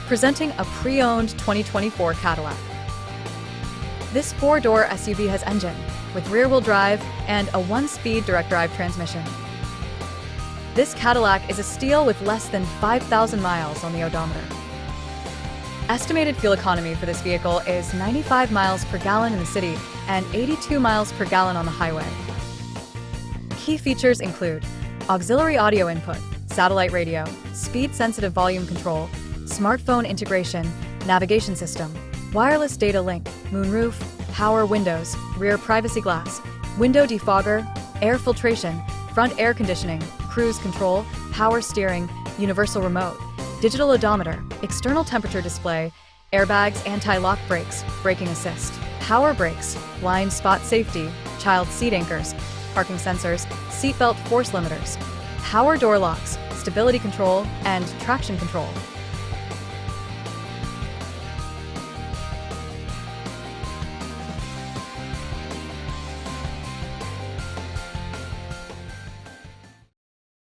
presenting a pre-owned 2024 Cadillac. This four-door SUV has engine, with rear-wheel drive and a 1-speed direct-drive transmission. This Cadillac is a steal with less than 5,000 miles on the odometer. Estimated fuel economy for this vehicle is 95 miles per gallon in the city and 82 miles per gallon on the highway. Key features include auxiliary audio input, satellite radio, speed-sensitive volume control, smartphone integration, navigation system, wireless data link, moonroof, power windows, rear privacy glass, window defogger, air filtration, front air conditioning, cruise control, power steering, universal remote, digital odometer, external temperature display, airbags, anti-lock brakes, braking assist, power brakes, blind spot safety, child seat anchors, parking sensors, seatbelt force limiters, power door locks, stability control, and traction control.